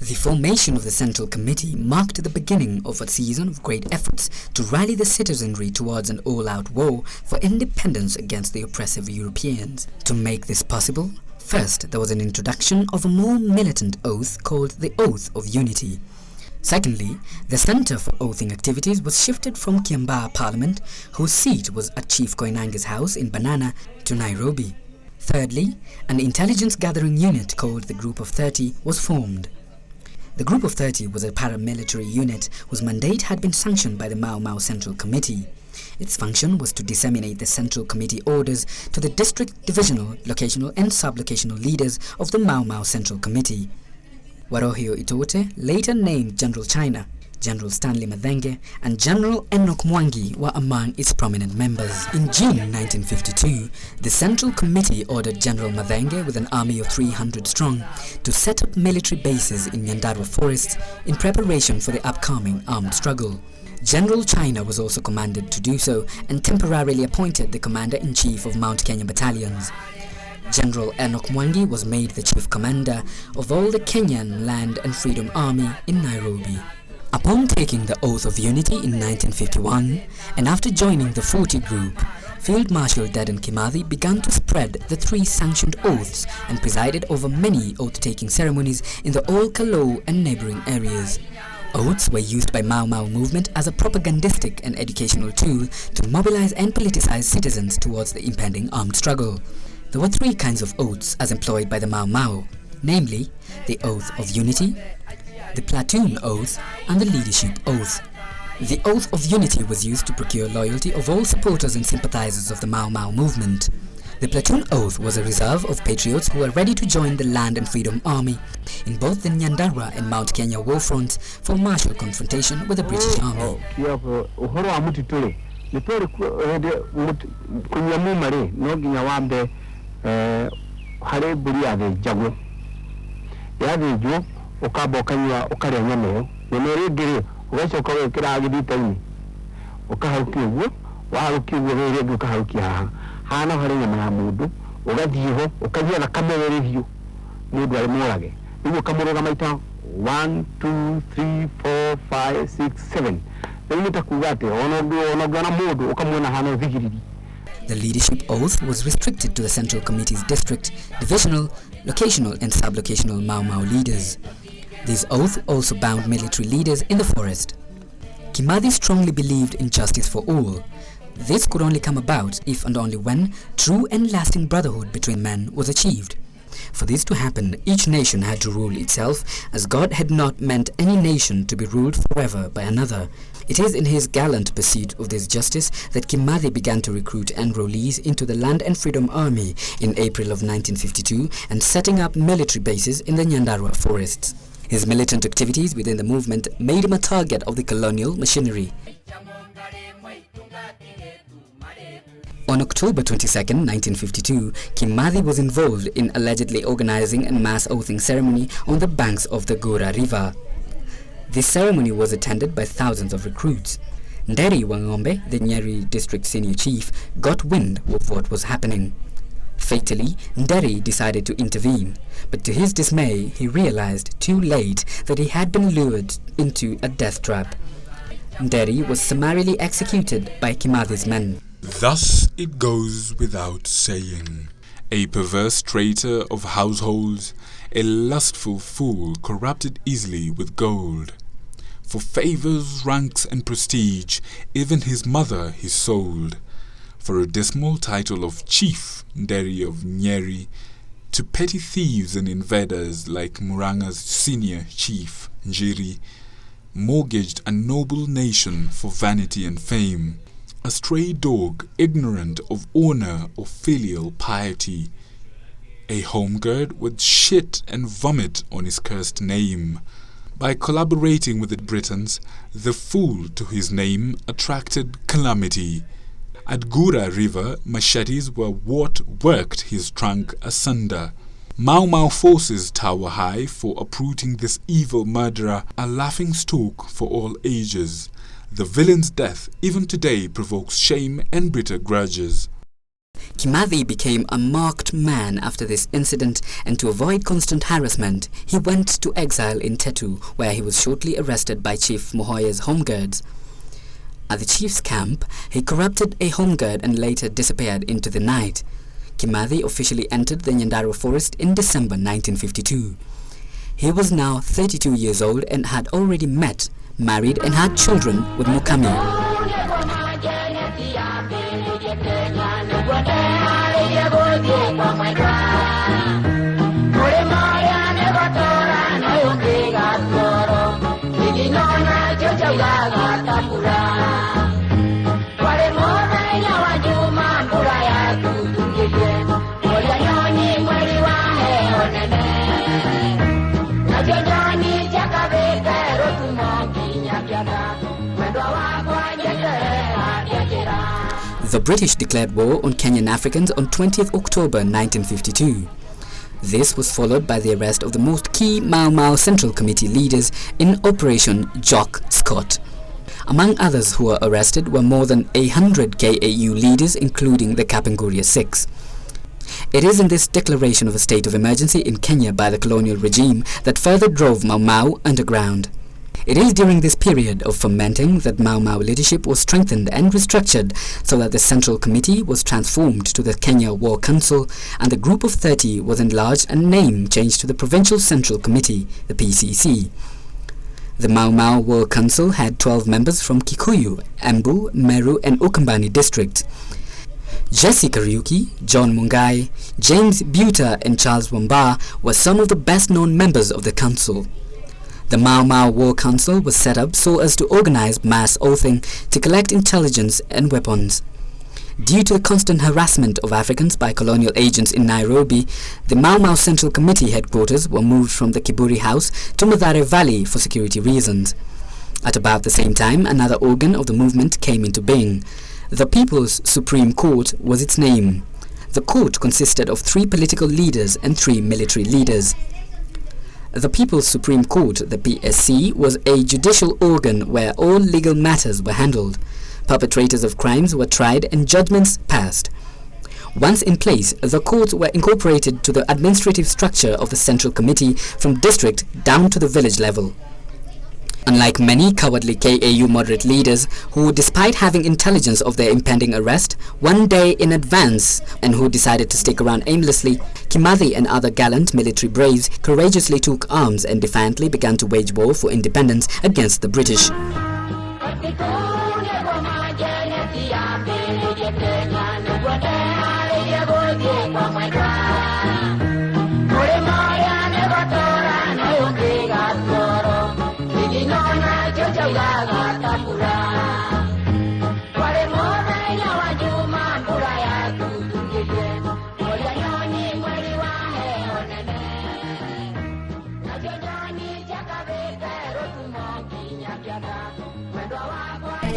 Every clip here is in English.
The formation of the Central Committee marked the beginning of a season of great efforts to rally the citizenry towards an all-out war for independence against the oppressive Europeans. To make this possible, first there was an introduction of a more militant oath called the Oath of Unity. Secondly, the centre for oathing activities was shifted from Kiambaa Parliament, whose seat was at Chief Koinange's house in Banana, to Nairobi. Thirdly, an intelligence gathering unit called the Group of 30 was formed. The Group of 30 was a paramilitary unit whose mandate had been sanctioned by the Mau Mau Central Committee. Its function was to disseminate the Central Committee orders to the district, divisional, locational and sub-locational leaders of the Mau Mau Central Committee. Warohio Itote, later named General China, General Stanley Mathenge and General Enoch Mwangi were among its prominent members. In June 1952, the Central Committee ordered General Mathenge with an army of 300 strong to set up military bases in Nyandarua forests in preparation for the upcoming armed struggle. General China was also commanded to do so and temporarily appointed the Commander-in-Chief of Mount Kenya battalions. General Enoch Mwangi was made the Chief Commander of all the Kenyan Land and Freedom Army in Nairobi. Upon taking the Oath of Unity in 1951, and after joining the 40 Group, Field Marshal Dedan Kimathi began to spread the 3 sanctioned oaths and presided over many oath-taking ceremonies in the Ol Kalou and neighboring areas. Oaths were used by Mau Mau movement as a propagandistic and educational tool to mobilize and politicize citizens towards the impending armed struggle. There were 3 kinds of oaths as employed by the Mau Mau, namely the Oath of Unity, the Platoon Oath and the Leadership Oath. The Oath of Unity was used to procure loyalty of all supporters and sympathizers of the Mau Mau movement. The Platoon Oath was a reserve of patriots who were ready to join the Land and Freedom Army in both the Nyandarua and Mount Kenya war fronts for martial confrontation with the British Army. Hana hari nyama ya mundu ugathiho ukagĩa thakame review mundu ari morage niguo kamuroga maita 1 2 3 4 5 6 7 nĩ takuga ate onogana mundu ukamwona hana thigiriri. The leadership oath was restricted to the Central Committee's district, divisional, locational and sub-locational Mau Mau leaders. This oath also bound military leaders in the forest. Kimathi strongly believed in justice for all. This could only come about if and only when true and lasting brotherhood between men was achieved. For this to happen, each nation had to rule itself, as God had not meant any nation to be ruled forever by another. It is in his gallant pursuit of this justice that Kimathi began to recruit enrollees into the Land and Freedom Army in April of 1952 and setting up military bases in the Nyandarua forests. His militant activities within the movement made him a target of the colonial machinery. On October 22, 1952, Kimathi was involved in allegedly organizing a mass oathing ceremony on the banks of the Gora River. This ceremony was attended by thousands of recruits. Nderi Wangombe, the Nyeri district senior chief, got wind of what was happening. Fatally, Nderi decided to intervene, but to his dismay, he realized too late that he had been lured into a death trap. Nderi was summarily executed by Kimathi's men. Thus it goes without saying, a perverse traitor of households, a lustful fool corrupted easily with gold. For favors, ranks and prestige, even his mother he sold. For a dismal title of Chief Nderi of Nyeri, to petty thieves and invaders like Muranga's senior chief Njiri, mortgaged a noble nation for vanity and fame. A stray dog, ignorant of honor or filial piety. A homegird with shit and vomit on his cursed name. By collaborating with the Britons, the fool to his name attracted calamity. At Gura River, machetes were what worked his trunk asunder. Mau Mau forces tower high for uprooting this evil murderer, a laughing stock for all ages. The villain's death even today provokes shame and bitter grudges. Kimathi became a marked man after this incident, and to avoid constant harassment, he went to exile in Tetu, where he was shortly arrested by Chief Mohoya's home guards. At the chief's camp, he corrupted a home guard and later disappeared into the night. Kimathi officially entered the Nyandarua forest in December 1952. He was now 32 years old and had already met, married and had children with Mukami. The British declared war on Kenyan Africans on 20th October 1952. This was followed by the arrest of the most key Mau Mau Central Committee leaders in Operation Jock Scott. Among others who were arrested were more than 100 KAU leaders, including the Kapenguria Six. It is in this declaration of a state of emergency in Kenya by the colonial regime that further drove Mau Mau underground. It is during this period of fermenting that Mau Mau leadership was strengthened and restructured so that the Central Committee was transformed to the Kenya War Council, and the Group of 30 was enlarged and name changed to the Provincial Central Committee, the PCC. The Mau Mau War Council had 12 members from Kikuyu, Embu, Meru and Ukambani districts. Jesse Kariuki, John Mungai, James Buta and Charles Wamba were some of the best-known members of the council. The Mau Mau War Council was set up so as to organize mass oathing to collect intelligence and weapons. Due to the constant harassment of Africans by colonial agents in Nairobi, the Mau Mau Central Committee headquarters were moved from the Kiburi House to Mathare Valley for security reasons. At about the same time, another organ of the movement came into being. The People's Supreme Court was its name. The court consisted of 3 political leaders and 3 military leaders. The People's Supreme Court, the PSC, was a judicial organ where all legal matters were handled. Perpetrators of crimes were tried and judgments passed. Once in place, the courts were incorporated to the administrative structure of the Central Committee from district down to the village level. Unlike many cowardly KAU moderate leaders who, despite having intelligence of their impending arrest one day in advance and who decided to stick around aimlessly, Kimathi and other gallant military braves courageously took arms and defiantly began to wage war for independence against the British.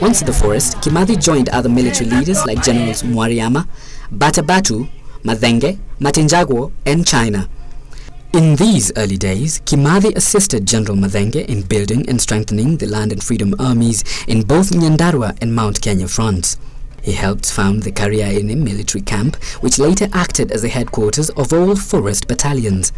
Once in the forest, Kimathi joined other military leaders like Generals Mwariama, Batabatu, Madhenge, Matinjagwo, and China. In these early days, Kimathi assisted General Madhenge in building and strengthening the Land and Freedom armies in both Nyandarua and Mount Kenya fronts. He helped found the Kariaini military camp, which later acted as the headquarters of all forest battalions.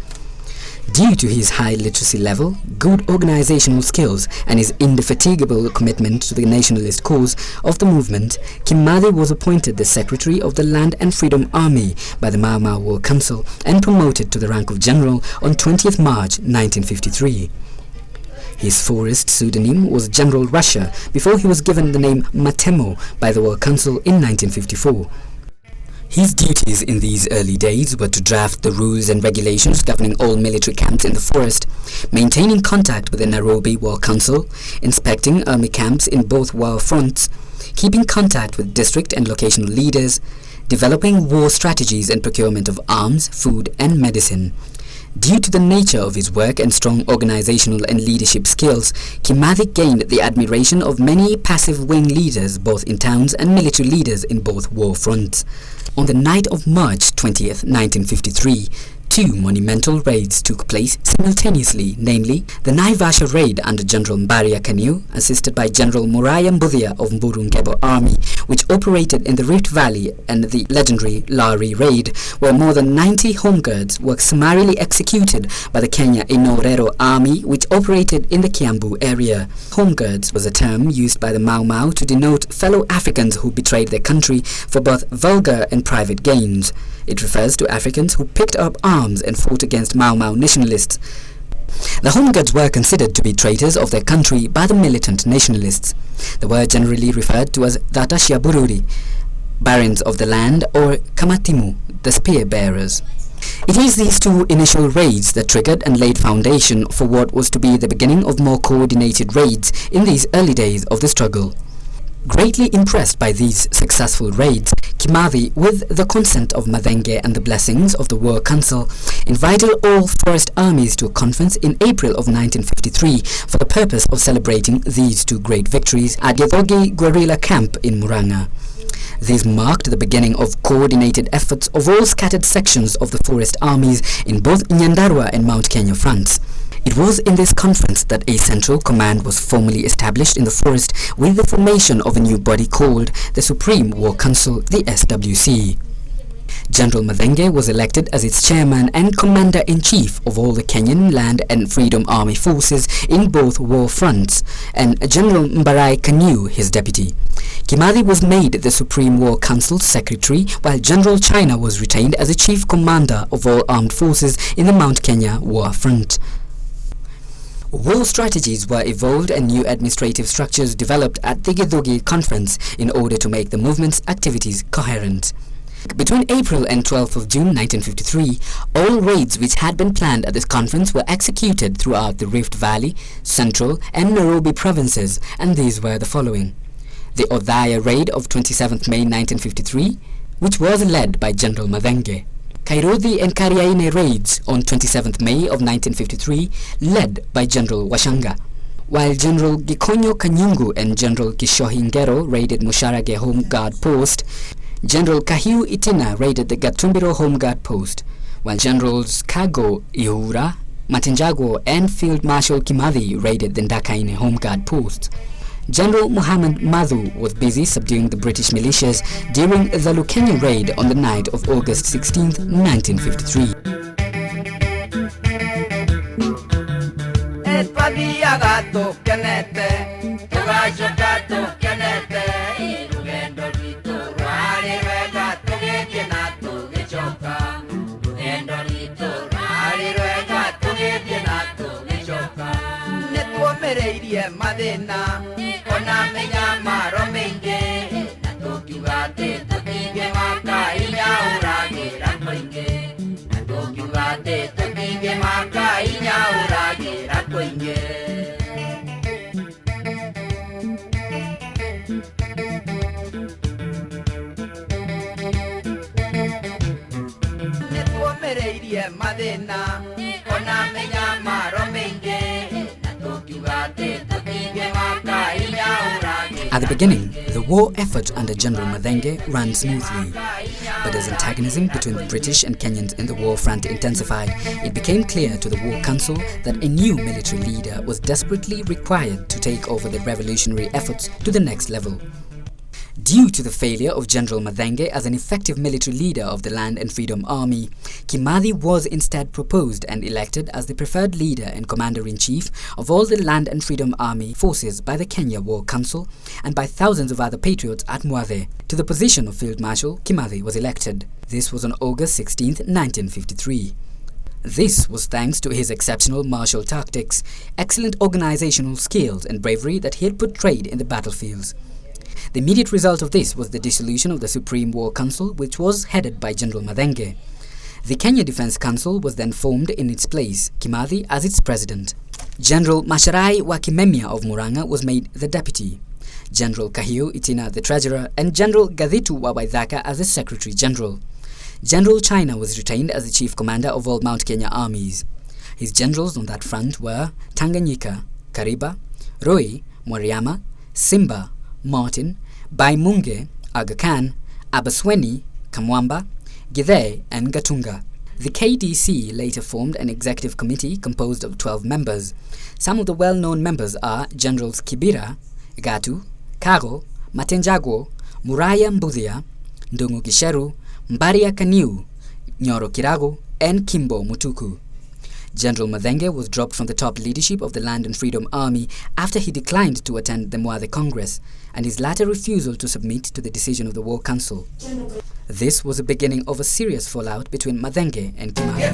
Due to his high literacy level, good organizational skills, and his indefatigable commitment to the nationalist cause of the movement, Kimathi was appointed the Secretary of the Land and Freedom Army by the Mau Mau War Council and promoted to the rank of General on 20th March 1953. His forest pseudonym was General Russia before he was given the name Matemo by the War Council in 1954. His duties in these early days were to draft the rules and regulations governing all military camps in the forest, maintaining contact with the Nairobi War Council, inspecting army camps in both war fronts, keeping contact with district and locational leaders, developing war strategies and procurement of arms, food and medicine. Due to the nature of his work and strong organizational and leadership skills, Kimathi gained the admiration of many passive wing leaders both in towns and military leaders in both war fronts. On the night of March 20th, 1953, Two monumental raids took place simultaneously, namely the Naivasha raid under General Mbaria Kaniu, assisted by General Muraya Mbuthia of Mburungebo Army, which operated in the Rift Valley, and the legendary Lari raid, where more than 90 home guards were summarily executed by the Kenya Inorero Army, which operated in the Kiambu area. Home guards was a term used by the Mau Mau to denote fellow Africans who betrayed their country for both vulgar and private gains. It refers to Africans who picked up arms and fought against Mau Mau nationalists. The Home Guards were considered to be traitors of their country by the militant nationalists. They were generally referred to as Datashia Bururi, barons of the land, or Kamatimu, the spear bearers. It is these two initial raids that triggered and laid foundation for what was to be the beginning of more coordinated raids in these early days of the struggle. Greatly impressed by these successful raids, Kimathi, with the consent of Madenge and the blessings of the War Council, invited all forest armies to a conference in April of 1953 for the purpose of celebrating these two great victories at Yathogi guerrilla camp in Muranga. This marked the beginning of coordinated efforts of all scattered sections of the forest armies in both Nyandarua and Mount Kenya fronts. It was in this conference that a central command was formally established in the forest with the formation of a new body called the Supreme War Council, the SWC. General Madenge was elected as its chairman and commander-in-chief of all the Kenyan Land and Freedom Army forces in both war fronts, and General Mbarai Kaniu his deputy. Kimathi was made the Supreme War Council secretary, while General China was retained as the chief commander of all armed forces in the Mount Kenya war front. War strategies were evolved and new administrative structures developed at the Yathogi conference in order to make the movement's activities coherent. Between April and 12th of June 1953, all raids which had been planned at this conference were executed throughout the Rift Valley, Central and Nairobi provinces, and these were the following. The Othaya raid of 27th May 1953, which was led by General Madenge. Kairodhi and Kariaine raids on 27th May of 1953, led by General Washanga, while General Gikonyo Kanyungu and General Kishohi Ngero raided Musharage Home Guard Post. General Kahiu Itina raided the Gatumbiro Home Guard Post, while Generals Kago Ihura, Matenjago and Field Marshal Kimathi raided the Ndakaine Home Guard Post. General Muhammad Madhu was busy subduing the British militias during the Lukenya raid on the night of August 16, 1953. Ona menya maro menge na tokiugate totige maka inya uragira koinge na tokiugate totige maka inya uragira koinge netwo mereirie madena ona menya maro menge na tokiugate totige maka inya uragira. At the beginning, the war effort under General Madenge ran smoothly, but as antagonism between the British and Kenyans in the war front intensified, it became clear to the War Council that a new military leader was desperately required to take over the revolutionary efforts to the next level. Due to the failure of General Madenge as an effective military leader of the Land and Freedom Army, Kimathi was instead proposed and elected as the preferred leader and commander-in-chief of all the Land and Freedom Army forces by the Kenya War Council and by thousands of other patriots at Mwabe. To the position of Field Marshal, Kimathi was elected. This was on August 16, 1953. This was thanks to his exceptional martial tactics, excellent organizational skills and bravery that he had portrayed in the battlefields. The immediate result of this was the dissolution of the Supreme War Council, which was headed by General Madenge. The Kenya Defense Council was then formed in its place, Kimathi as its president. General Masharai wa Kimemia of Muranga was made the deputy, General Kahiu Itina the treasurer, and General Gadhitu wa Waithaka as the secretary general. General China was retained as the chief commander of all Mount Kenya armies. His generals on that front were Tanganyika, Kariba, Roi, Mwariama, Simba, Martin, Baimunge, Aga Khan, Abasweni, Kamwamba, Githe and Gatunga. The KDC later formed an executive committee composed of 12 members. Some of the well-known members are Generals Kibira, Gatu, Karo, Matenjago, Muraya Mbudhia, Ndungu Gisheru, Mbaria Kaniu, Nyoro Kirago, and Kimbo Mutuku. General Mathenge was dropped from the top leadership of the Land and Freedom Army after he declined to attend the Mwathe Congress and his latter refusal to submit to the decision of the War Council. This was the beginning of a serious fallout between Mathenge and Kimathi.